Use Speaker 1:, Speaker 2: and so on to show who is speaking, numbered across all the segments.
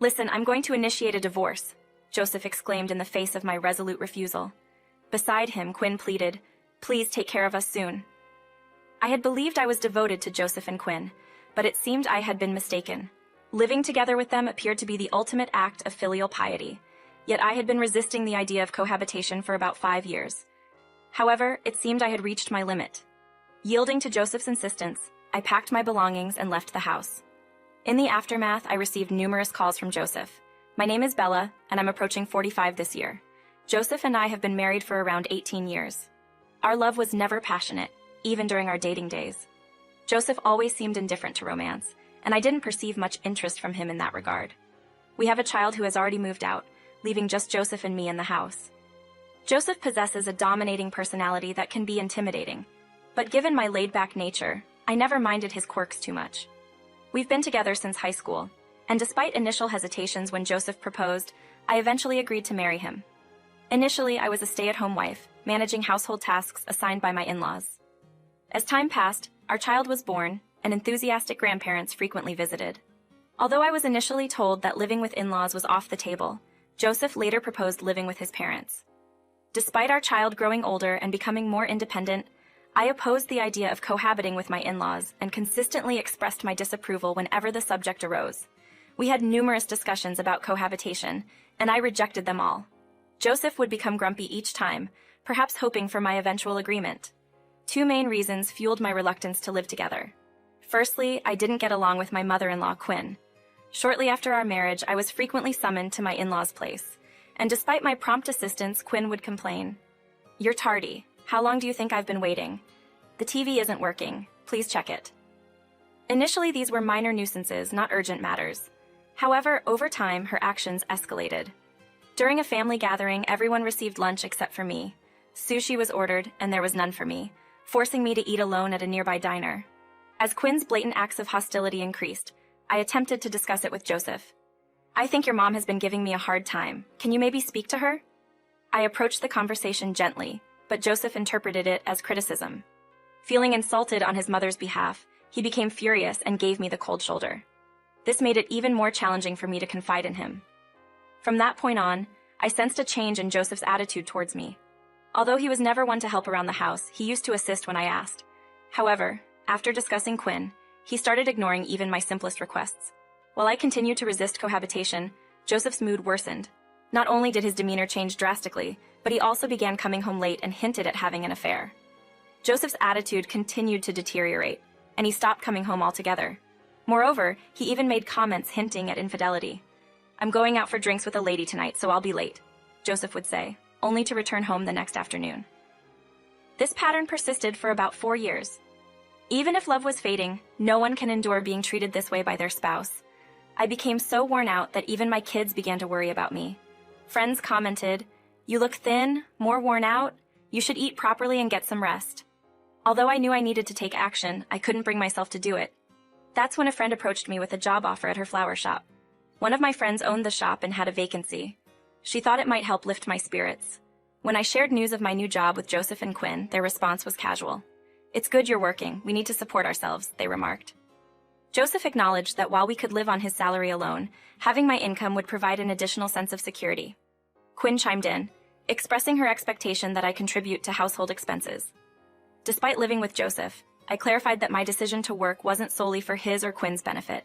Speaker 1: Listen, I'm going to initiate a divorce, Joseph exclaimed in the face of my resolute refusal. Beside him, Quinn pleaded, "Please take care of us soon." I had believed I was devoted to Joseph and Quinn, but it seemed I had been mistaken. Living together with them appeared to be the ultimate act of filial piety, yet I had been resisting the idea of cohabitation for about 5 years. However, it seemed I had reached my limit. Yielding to Joseph's insistence, I packed my belongings and left the house. In the aftermath, I received numerous calls from Joseph. "My name is Bella, and I'm approaching 45 this year. Joseph and I have been married for around 18 years. Our love was never passionate, even during our dating days. Joseph always seemed indifferent to romance, and I didn't perceive much interest from him in that regard. We have a child who has already moved out, leaving just Joseph and me in the house. Joseph possesses a dominating personality that can be intimidating, but given my laid-back nature, I never minded his quirks too much. We've been together since high school, and despite initial hesitations when Joseph proposed, I eventually agreed to marry him. Initially, I was a stay-at-home wife, managing household tasks assigned by my in-laws. As time passed, our child was born, and enthusiastic grandparents frequently visited. Although I was initially told that living with in-laws was off the table, Joseph later proposed living with his parents. Despite our child growing older and becoming more independent, I opposed the idea of cohabiting with my in-laws and consistently expressed my disapproval whenever the subject arose. We had numerous discussions about cohabitation, and I rejected them all. Joseph would become grumpy each time, perhaps hoping for my eventual agreement. 2 main reasons fueled my reluctance to live together. Firstly, I didn't get along with my mother-in-law, Quinn. Shortly after our marriage, I was frequently summoned to my in-laws' place, and despite my prompt assistance, Quinn would complain. "You're tardy. How long do you think I've been waiting? The TV isn't working. Please check it." Initially, these were minor nuisances, not urgent matters. However, over time, her actions escalated. During a family gathering, everyone received lunch except for me. Sushi was ordered, and there was none for me, forcing me to eat alone at a nearby diner. As Quinn's blatant acts of hostility increased, I attempted to discuss it with Joseph. "I think your mom has been giving me a hard time. Can you maybe speak to her?" I approached the conversation gently, but Joseph interpreted it as criticism. Feeling insulted on his mother's behalf, he became furious and gave me the cold shoulder. This made it even more challenging for me to confide in him. From that point on, I sensed a change in Joseph's attitude towards me. Although he was never one to help around the house, he used to assist when I asked. However, after discussing Quinn, he started ignoring even my simplest requests. While I continued to resist cohabitation, Joseph's mood worsened. Not only did his demeanor change drastically, but he also began coming home late and hinted at having an affair. Joseph's attitude continued to deteriorate, and he stopped coming home altogether. Moreover, he even made comments hinting at infidelity. "I'm going out for drinks with a lady tonight, so I'll be late," Joseph would say, only to return home the next afternoon. This pattern persisted for about 4 years. Even if love was fading, no one can endure being treated this way by their spouse. I became so worn out that even my kids began to worry about me. Friends commented, "You look thin, more worn out. You should eat properly and get some rest." Although I knew I needed to take action, I couldn't bring myself to do it. That's when a friend approached me with a job offer at her flower shop. One of my friends owned the shop and had a vacancy. She thought it might help lift my spirits. When I shared news of my new job with Joseph and Quinn, their response was casual. "It's good you're working. We need to support ourselves," they remarked. Joseph acknowledged that while we could live on his salary alone, having my income would provide an additional sense of security. Quinn chimed in, expressing her expectation that I contribute to household expenses. Despite living with Joseph, I clarified that my decision to work wasn't solely for his or Quinn's benefit.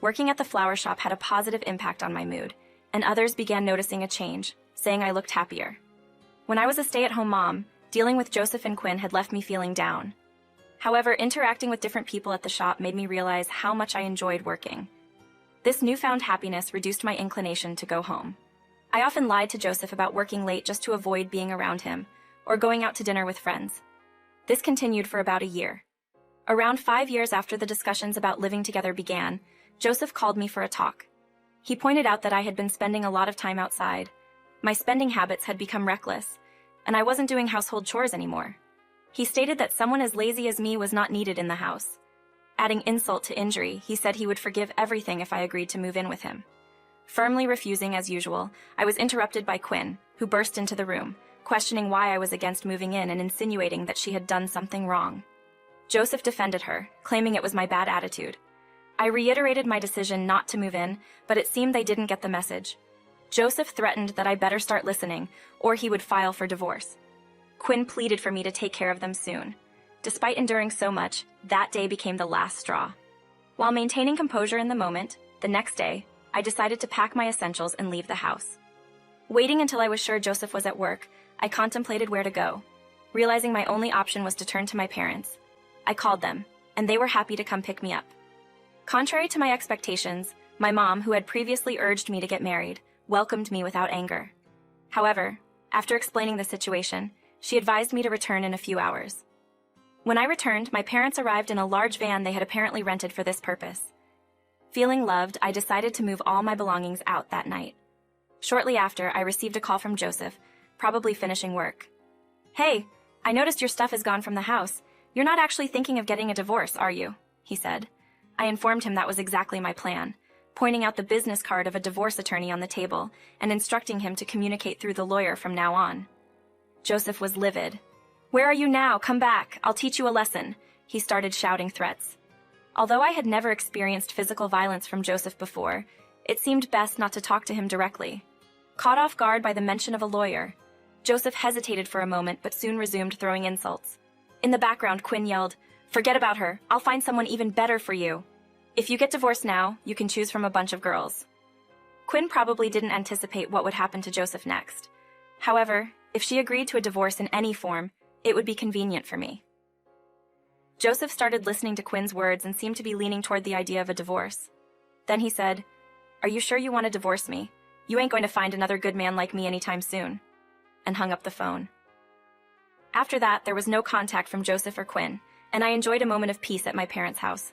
Speaker 1: Working at the flower shop had a positive impact on my mood, and others began noticing a change, saying I looked happier. When I was a stay-at-home mom, dealing with Joseph and Quinn had left me feeling down. However, interacting with different people at the shop made me realize how much I enjoyed working. This newfound happiness reduced my inclination to go home. I often lied to Joseph about working late just to avoid being around him, or going out to dinner with friends. This continued for about a year. Around 5 years after the discussions about living together began, Joseph called me for a talk. He pointed out that I had been spending a lot of time outside. My spending habits had become reckless, and I wasn't doing household chores anymore. He stated that someone as lazy as me was not needed in the house. Adding insult to injury, he said he would forgive everything if I agreed to move in with him. Firmly refusing as usual, I was interrupted by Quinn, who burst into the room, questioning why I was against moving in and insinuating that she had done something wrong. Joseph defended her, claiming it was my bad attitude. I reiterated my decision not to move in, but it seemed they didn't get the message. Joseph threatened that I better start listening, or he would file for divorce. Quinn pleaded for me to take care of them soon. Despite enduring so much, that day became the last straw. While maintaining composure in the moment, the next day, I decided to pack my essentials and leave the house. Waiting until I was sure Joseph was at work, I contemplated where to go. Realizing my only option was to turn to my parents, I called them, and they were happy to come pick me up. Contrary to my expectations, my mom, who had previously urged me to get married, welcomed me without anger. However, after explaining the situation, she advised me to return in a few hours. When I returned, my parents arrived in a large van they had apparently rented for this purpose. Feeling loved, I decided to move all my belongings out that night. Shortly after, I received a call from Joseph, probably finishing work. "Hey, I noticed your stuff is gone from the house. You're not actually thinking of getting a divorce, are you?" he said. I informed him that was exactly my plan, pointing out the business card of a divorce attorney on the table and instructing him to communicate through the lawyer from now on. Joseph was livid. "Where are you now? Come back. I'll teach you a lesson." He started shouting threats. Although I had never experienced physical violence from Joseph before, it seemed best not to talk to him directly. Caught off guard by the mention of a lawyer, Joseph hesitated for a moment but soon resumed throwing insults. In the background, Quinn yelled, "Forget about her. I'll find someone even better for you. If you get divorced now, you can choose from a bunch of girls." Quinn probably didn't anticipate what would happen to Joseph next. However, if she agreed to a divorce in any form, it would be convenient for me. Joseph started listening to Quinn's words and seemed to be leaning toward the idea of a divorce. Then he said, "Are you sure you want to divorce me? You ain't going to find another good man like me anytime soon," and hung up the phone. After that, there was no contact from Joseph or Quinn, and I enjoyed a moment of peace at my parents' house.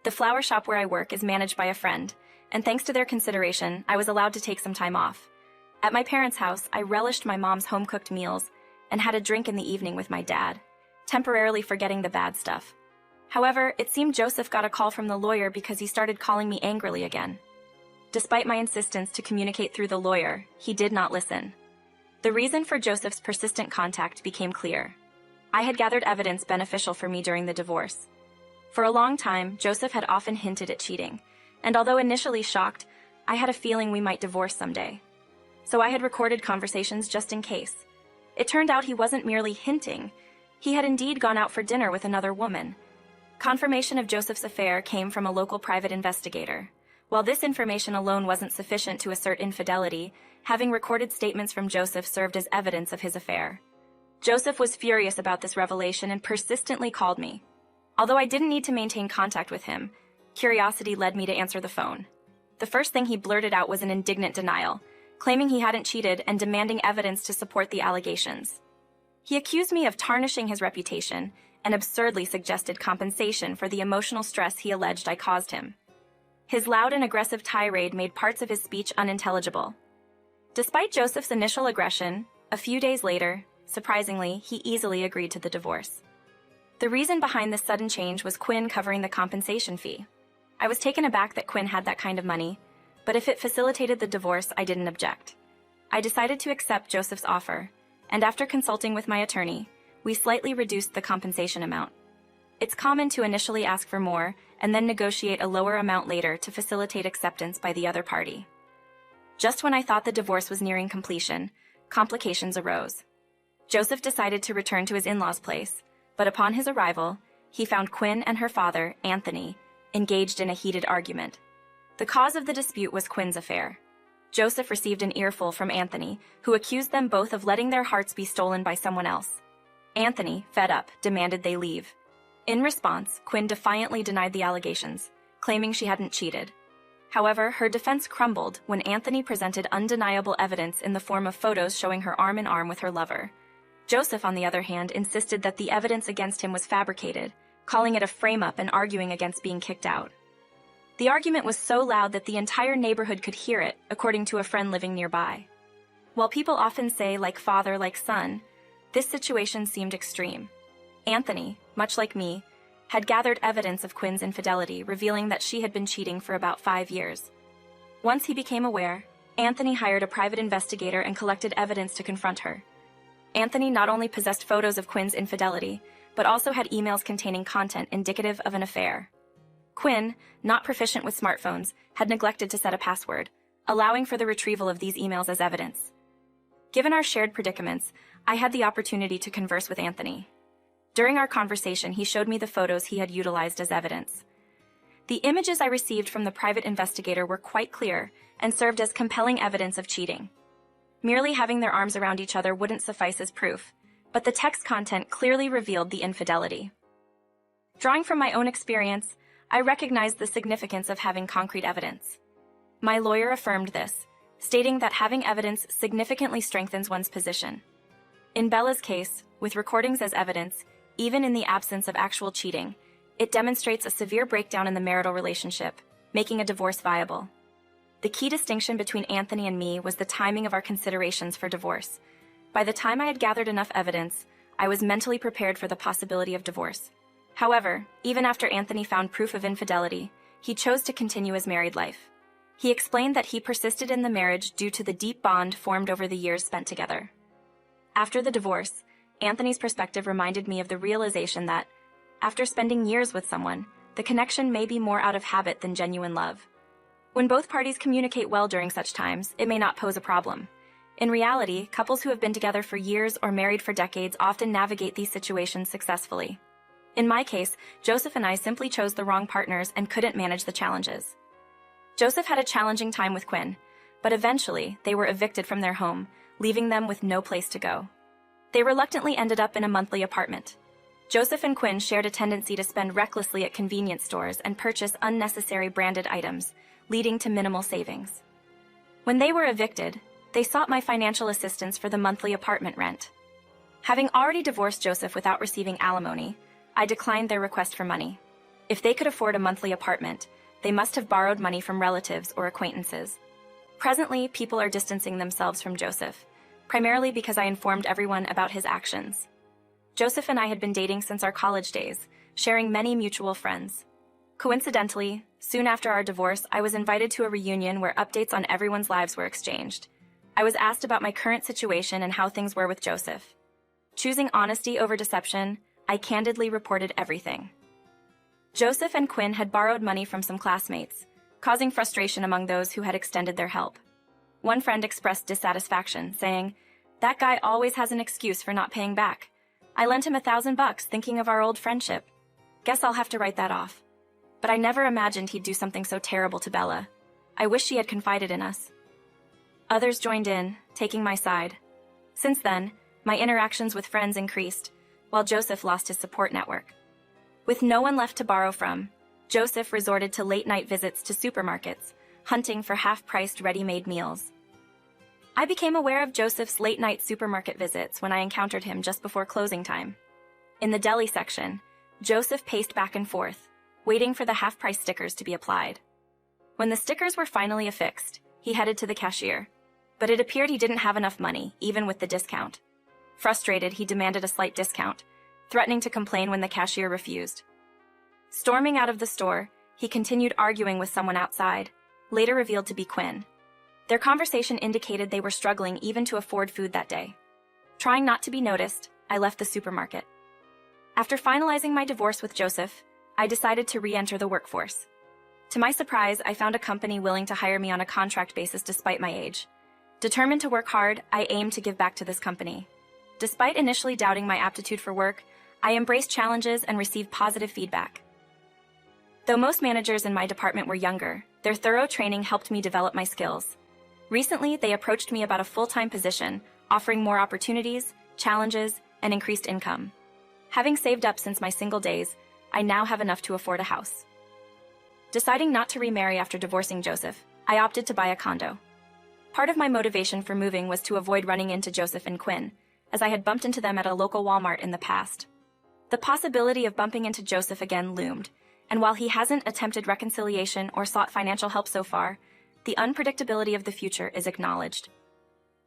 Speaker 1: The flower shop where I work is managed by a friend, and thanks to their consideration, I was allowed to take some time off. At my parents' house, I relished my mom's home-cooked meals and had a drink in the evening with my dad, temporarily forgetting the bad stuff. However, it seemed Joseph got a call from the lawyer because he started calling me angrily again. Despite my insistence to communicate through the lawyer, he did not listen. The reason for Joseph's persistent contact became clear. I had gathered evidence beneficial for me during the divorce. For a long time, Joseph had often hinted at cheating, and although initially shocked, I had a feeling we might divorce someday. So I had recorded conversations just in case. It turned out he wasn't merely hinting. He had indeed gone out for dinner with another woman. Confirmation of Joseph's affair came from a local private investigator. While this information alone wasn't sufficient to assert infidelity, having recorded statements from Joseph served as evidence of his affair. Joseph was furious about this revelation and persistently called me. Although I didn't need to maintain contact with him, curiosity led me to answer the phone. The first thing he blurted out was an indignant denial, claiming he hadn't cheated and demanding evidence to support the allegations. He accused me of tarnishing his reputation and absurdly suggested compensation for the emotional stress he alleged I caused him. His loud and aggressive tirade made parts of his speech unintelligible. Despite Joseph's initial aggression, a few days later, surprisingly, he easily agreed to the divorce. The reason behind this sudden change was Quinn covering the compensation fee. I was taken aback that Quinn had that kind of money, but if it facilitated the divorce, I didn't object. I decided to accept Joseph's offer, and after consulting with my attorney, we slightly reduced the compensation amount. It's common to initially ask for more and then negotiate a lower amount later to facilitate acceptance by the other party. Just when I thought the divorce was nearing completion, complications arose. Joseph decided to return to his in-laws' place, but upon his arrival, he found Quinn and her father, Anthony, engaged in a heated argument. The cause of the dispute was Quinn's affair. Joseph received an earful from Anthony, who accused them both of letting their hearts be stolen by someone else. Anthony, fed up, demanded they leave. In response, Quinn defiantly denied the allegations, claiming she hadn't cheated. However, her defense crumbled when Anthony presented undeniable evidence in the form of photos showing her arm in arm with her lover. Joseph, on the other hand, insisted that the evidence against him was fabricated, calling it a frame-up and arguing against being kicked out. The argument was so loud that the entire neighborhood could hear it, according to a friend living nearby. While people often say like father, like son, this situation seemed extreme. Anthony, much like me, had gathered evidence of Quinn's infidelity, revealing that she had been cheating for about 5 years. Once he became aware, Anthony hired a private investigator and collected evidence to confront her. Anthony not only possessed photos of Quinn's infidelity, but also had emails containing content indicative of an affair. Quinn, not proficient with smartphones, had neglected to set a password, allowing for the retrieval of these emails as evidence. Given our shared predicaments, I had the opportunity to converse with Anthony. During our conversation, he showed me the photos he had utilized as evidence. The images I received from the private investigator were quite clear and served as compelling evidence of cheating. Merely having their arms around each other wouldn't suffice as proof, but the text content clearly revealed the infidelity. Drawing from my own experience, I recognized the significance of having concrete evidence. My lawyer affirmed this, stating that having evidence significantly strengthens one's position. In Bella's case, with recordings as evidence, even in the absence of actual cheating, it demonstrates a severe breakdown in the marital relationship, making a divorce viable. The key distinction between Anthony and me was the timing of our considerations for divorce. By the time I had gathered enough evidence, I was mentally prepared for the possibility of divorce. However, even after Anthony found proof of infidelity, he chose to continue his married life. He explained that he persisted in the marriage due to the deep bond formed over the years spent together. After the divorce, Anthony's perspective reminded me of the realization that, after spending years with someone, the connection may be more out of habit than genuine love. When both parties communicate well during such times, it may not pose a problem. In reality, couples who have been together for years or married for decades often navigate these situations successfully. In my case, Joseph and I simply chose the wrong partners and couldn't manage the challenges. Joseph had a challenging time with Quinn, but eventually they were evicted from their home, leaving them with no place to go. They reluctantly ended up in a monthly apartment. Joseph and Quinn shared a tendency to spend recklessly at convenience stores and purchase unnecessary branded items, leading to minimal savings. When they were evicted, they sought my financial assistance for the monthly apartment rent. Having already divorced Joseph without receiving alimony, I declined their request for money. If they could afford a monthly apartment, they must have borrowed money from relatives or acquaintances. Presently, people are distancing themselves from Joseph, primarily because I informed everyone about his actions. Joseph and I had been dating since our college days, sharing many mutual friends. Coincidentally, soon after our divorce, I was invited to a reunion where updates on everyone's lives were exchanged. I was asked about my current situation and how things were with Joseph. Choosing honesty over deception, I candidly reported everything. Joseph and Quinn had borrowed money from some classmates, causing frustration among those who had extended their help. One friend expressed dissatisfaction, saying, "That guy always has an excuse for not paying back. I lent him $1,000 thinking of our old friendship. Guess I'll have to write that off. But I never imagined he'd do something so terrible to Bella. I wish she had confided in us." Others joined in, taking my side. Since then, my interactions with friends increased, while Joseph lost his support network. With no one left to borrow from, Joseph resorted to late-night visits to supermarkets, hunting for half-priced ready-made meals. I became aware of Joseph's late-night supermarket visits when I encountered him just before closing time. In the deli section, Joseph paced back and forth, waiting for the half-price stickers to be applied. When the stickers were finally affixed, he headed to the cashier. But it appeared he didn't have enough money, even with the discount. Frustrated, he demanded a slight discount, threatening to complain when the cashier refused. Storming out of the store, he continued arguing with someone outside, later revealed to be Quinn. Their conversation indicated they were struggling even to afford food that day. Trying not to be noticed, I left the supermarket. After finalizing my divorce with Joseph, I decided to re-enter the workforce. To my surprise, I found a company willing to hire me on a contract basis despite my age. Determined to work hard, I aimed to give back to this company. Despite initially doubting my aptitude for work, I embraced challenges and received positive feedback. Though most managers in my department were younger, their thorough training helped me develop my skills. Recently, they approached me about a full-time position, offering more opportunities, challenges, and increased income. Having saved up since my single days, I now have enough to afford a house. Deciding not to remarry after divorcing Joseph, I opted to buy a condo. Part of my motivation for moving was to avoid running into Joseph and Quinn, as I had bumped into them at a local Walmart in the past. The possibility of bumping into Joseph again loomed, and while he hasn't attempted reconciliation or sought financial help so far, the unpredictability of the future is acknowledged.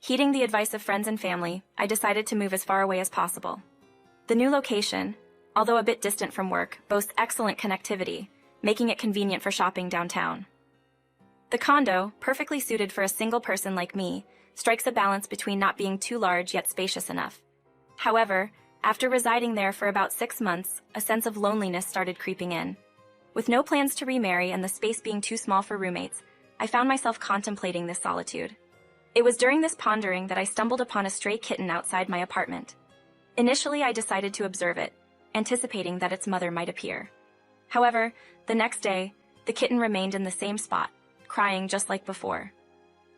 Speaker 1: Heeding the advice of friends and family, I decided to move as far away as possible. The new location, although a bit distant from work, boasts excellent connectivity, making it convenient for shopping downtown. The condo, perfectly suited for a single person like me, strikes a balance between not being too large yet spacious enough. However, after residing there for about 6 months, a sense of loneliness started creeping in. With no plans to remarry and the space being too small for roommates, I found myself contemplating this solitude. It was during this pondering that I stumbled upon a stray kitten outside my apartment. Initially, I decided to observe it, anticipating that its mother might appear. However, the next day, the kitten remained in the same spot, crying just like before.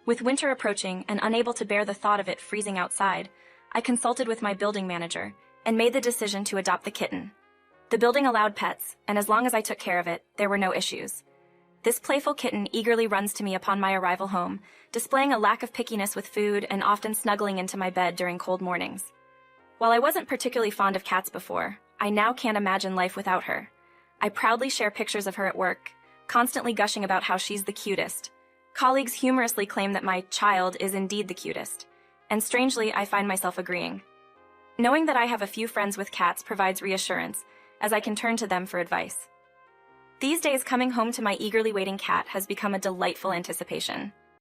Speaker 1: With winter approaching and unable to bear the thought of it freezing outside, I consulted with my building manager and made the decision to adopt the kitten. The building allowed pets, and as long as I took care of it, there were no issues. This playful kitten eagerly runs to me upon my arrival home, displaying a lack of pickiness with food and often snuggling into my bed during cold mornings. While I wasn't particularly fond of cats before, I now can't imagine life without her. I proudly share pictures of her at work, constantly gushing about how she's the cutest. Colleagues humorously claim that my child is indeed the cutest, and strangely, I find myself agreeing. Knowing that I have a few friends with cats provides reassurance, as I can turn to them for advice. These days, coming home to my eagerly waiting cat has become a delightful anticipation.